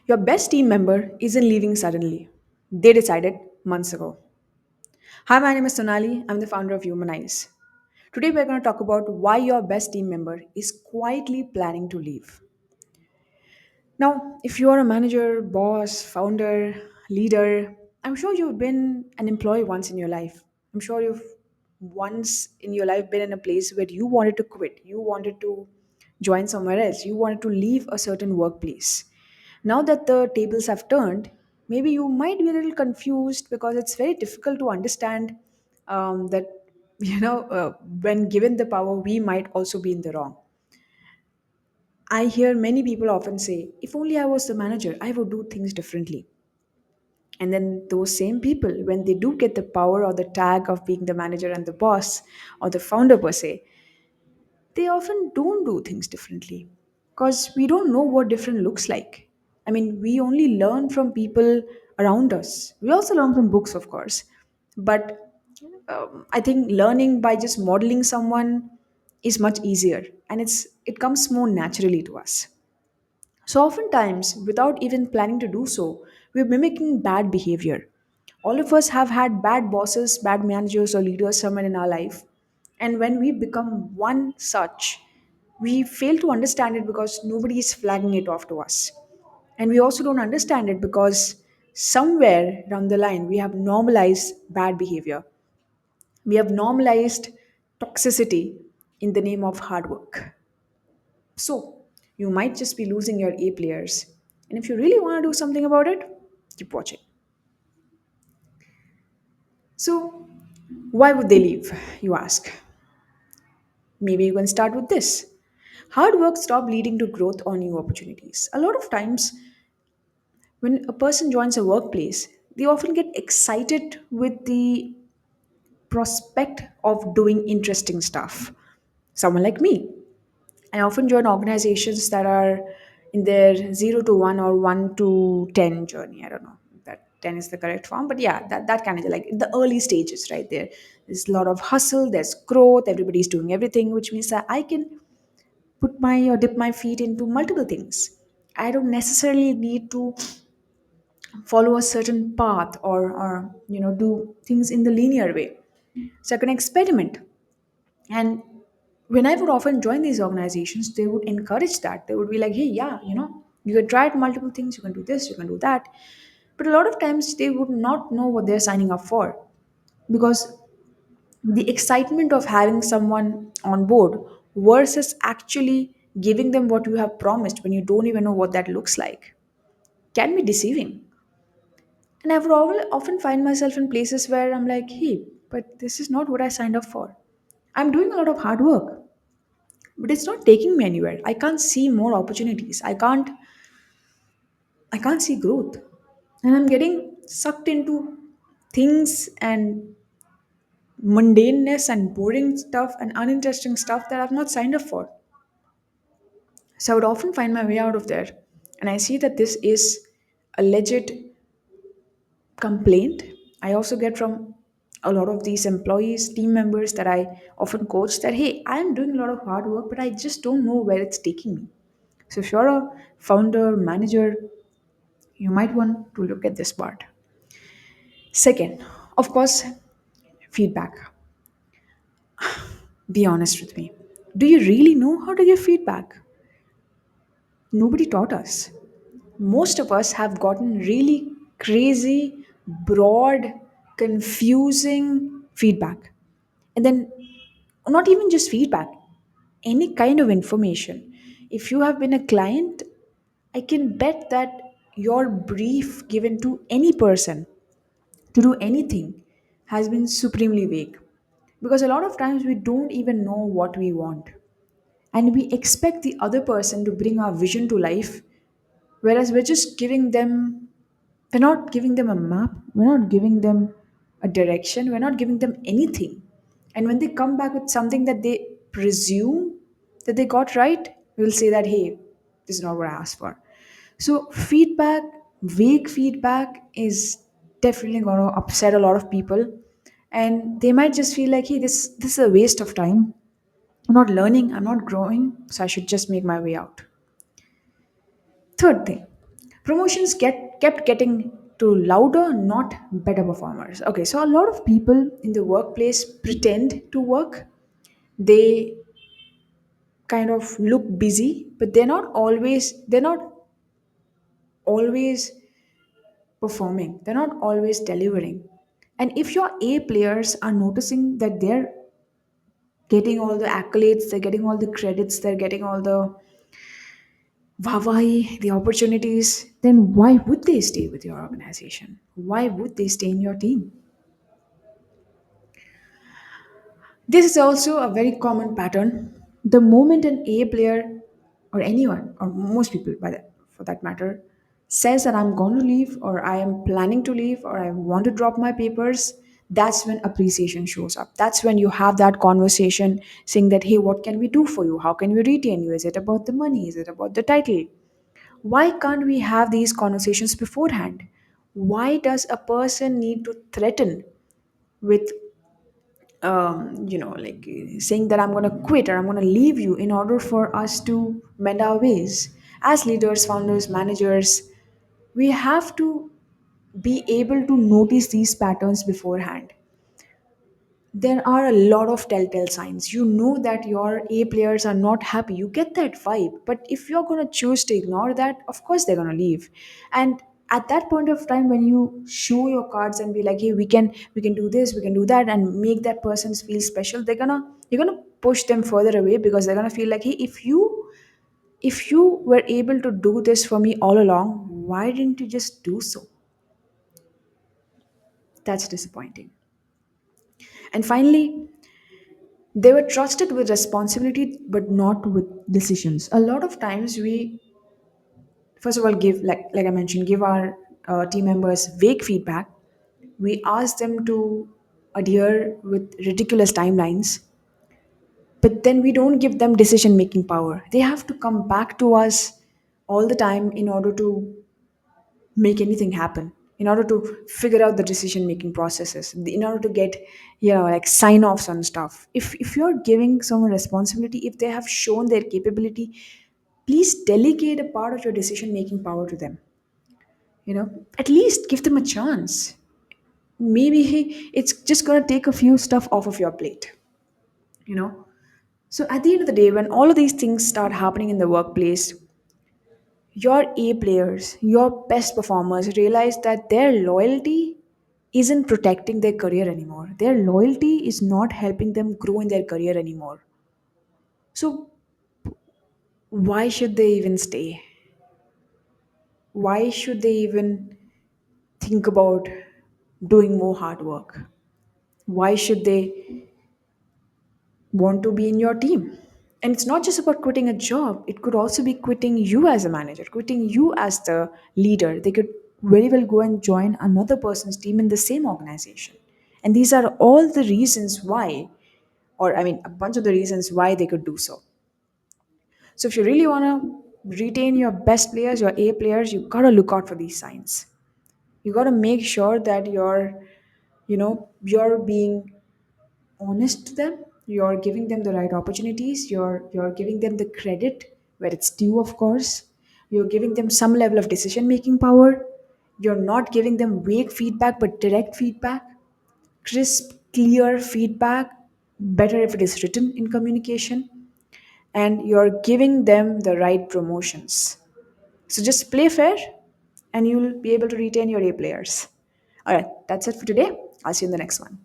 Your best team member isn't leaving suddenly. They decided months ago. Hi, my name is Sonali. I'm the founder of Youmanize. Today, we're going to talk about why your best team member is quietly planning to leave. Now, if you are a manager, boss, founder, leader, I'm sure you've been an employee once in your life. I'm sure you've once in your life been in a place where you wanted to quit, you wanted to join somewhere else, you wanted to leave a certain workplace. Now that the tables have turned, maybe you might be a little confused because it's very difficult to understand that, when given the power, we might also be in the wrong. I hear many people often say, if only I was the manager, I would do things differently. And then those same people, when they do get the power or the tag of being the manager and the boss or the founder per se, they often don't do things differently because we don't know what different looks like. I mean, we only learn from people around us. We also learn from books, of course. But I think learning by just modeling someone is much easier and it comes more naturally to us. So, oftentimes, without even planning to do so, we're mimicking bad behavior. All of us have had bad bosses, bad managers, or leaders somewhere in our life. And when we become one such, we fail to understand it because nobody is flagging it off to us. And we also don't understand it because somewhere down the line, we have normalized bad behavior. We have normalized toxicity in the name of hard work. So, you might just be losing your A players. And if you really want to do something about it, keep watching. So, why would they leave, you ask? Maybe you can start with this. Hard work stop leading to growth or new opportunities. A lot of times, when a person joins a workplace, they often get excited with the prospect of doing interesting stuff. Someone like me, I often join organizations that are in their 0 to 1 or 1 to 10 journey. I don't know if that 10 is the correct form, but yeah, that kind of like the early stages right there. There's a lot of hustle, there's growth, everybody's doing everything, which means that I can put my or dip my feet into multiple things. I don't necessarily need to follow a certain path or do things in the linear way. So I can experiment. And when I would often join these organizations, they would encourage that. They would be like, hey, yeah, you can try multiple things, you can do this, you can do that. But a lot of times they would not know what they're signing up for because the excitement of having someone on board versus actually giving them what you have promised when you don't even know what that looks like can be deceiving. And I would often find myself in places where I'm like, hey, but this is not what I signed up for. I'm doing a lot of hard work, but it's not taking me anywhere. I can't see more opportunities. I can't see growth. And I'm getting sucked into things and mundaneness and boring stuff and uninteresting stuff that I've not signed up for. So I would often find my way out of there. And I see that this is a legit complaint I also get from a lot of these employees, team members that I often coach that, hey, I'm doing a lot of hard work, but I just don't know where it's taking me. So if you're a founder, manager, you might want to look at this part. Second, of course, feedback. Be honest with me. Do you really know how to give feedback? Nobody taught us. Most of us have gotten really crazy, broad, confusing feedback. And then, not even just feedback, any kind of information. If you have been a client, I can bet that your brief given to any person to do anything has been supremely vague. Because a lot of times we don't even know what we want. And we expect the other person to bring our vision to life, whereas we're not giving them a map, we're not giving them a direction, we're not giving them anything. And when they come back with something that they presume that they got right, we'll say that, hey, this is not what I asked for. So, feedback, vague feedback, is definitely going to upset a lot of people. And they might just feel like, hey, this is a waste of time. I'm not learning, I'm not growing, so I should just make my way out. Third thing, Promotions kept getting to louder, not better performers. Okay, so a lot of people in the workplace pretend to work. They kind of look busy, but they're not always performing. They're not always delivering. And if your A players are noticing that they're getting all the accolades, they're getting all the credits, they're getting all the why the opportunities, then why would they stay with your organization? Why would they stay in your team? This is also a very common pattern. The moment an A player, or anyone, or most people by that, for that matter, says that I'm going to leave, or I am planning to leave, or I want to drop my papers, that's when appreciation shows up. That's when you have that conversation saying that, hey, what can we do for you? How can we retain you? Is it about the money? Is it about the title? Why can't we have these conversations beforehand? Why does a person need to threaten with like saying that I'm going to quit or I'm going to leave you in order for us to mend our ways? As leaders, founders, managers, we have to be able to notice these patterns beforehand. There are a lot of telltale signs. You know that your A players are not happy. You get that vibe. But if you're going to choose to ignore that, of course they're going to leave. And at that point of time, when you show your cards and be like, hey, we can do this, we can do that, and make that person feel special, you're gonna push them further away, because they're gonna feel like, hey, if you were able to do this for me all along, why didn't you just do so? That's disappointing. And finally, they were trusted with responsibility but not with decisions. A lot of times we, first of all, give, like I mentioned, give our team members vague feedback. We ask them to adhere with ridiculous timelines, but then we don't give them decision making power. They have to come back to us all the time in order to make anything happen, in order to figure out the decision making processes, in order to get, like, sign offs on stuff. If you're giving someone responsibility, if they have shown their capability, please delegate a part of your decision making power to them. At least give them a chance. Maybe it's just going to take a few stuff off of your plate you know so at the end of the day, when all of these things start happening in the workplace, your A players, your best performers realize that their loyalty isn't protecting their career anymore. Their loyalty is not helping them grow in their career anymore. So, why should they even stay? Why should they even think about doing more hard work? Why should they want to be in your team? And it's not just about quitting a job, it could also be quitting you as a manager, quitting you as the leader. They could very well go and join another person's team in the same organization. And these are all the reasons why, or I mean, a bunch of the reasons why they could do so. So if you really want to retain your best players, your A players, you got to look out for these signs. You got to make sure that you're being honest to them. You're giving them the right opportunities. You're giving them the credit where it's due, of course. You're giving them some level of decision making power. You're not giving them vague feedback but direct feedback, crisp, clear feedback, better if it is written in communication. And you're giving them the right promotions. So just play fair and you'll be able to retain your A players. All right, that's it for today. I'll see you in the next one.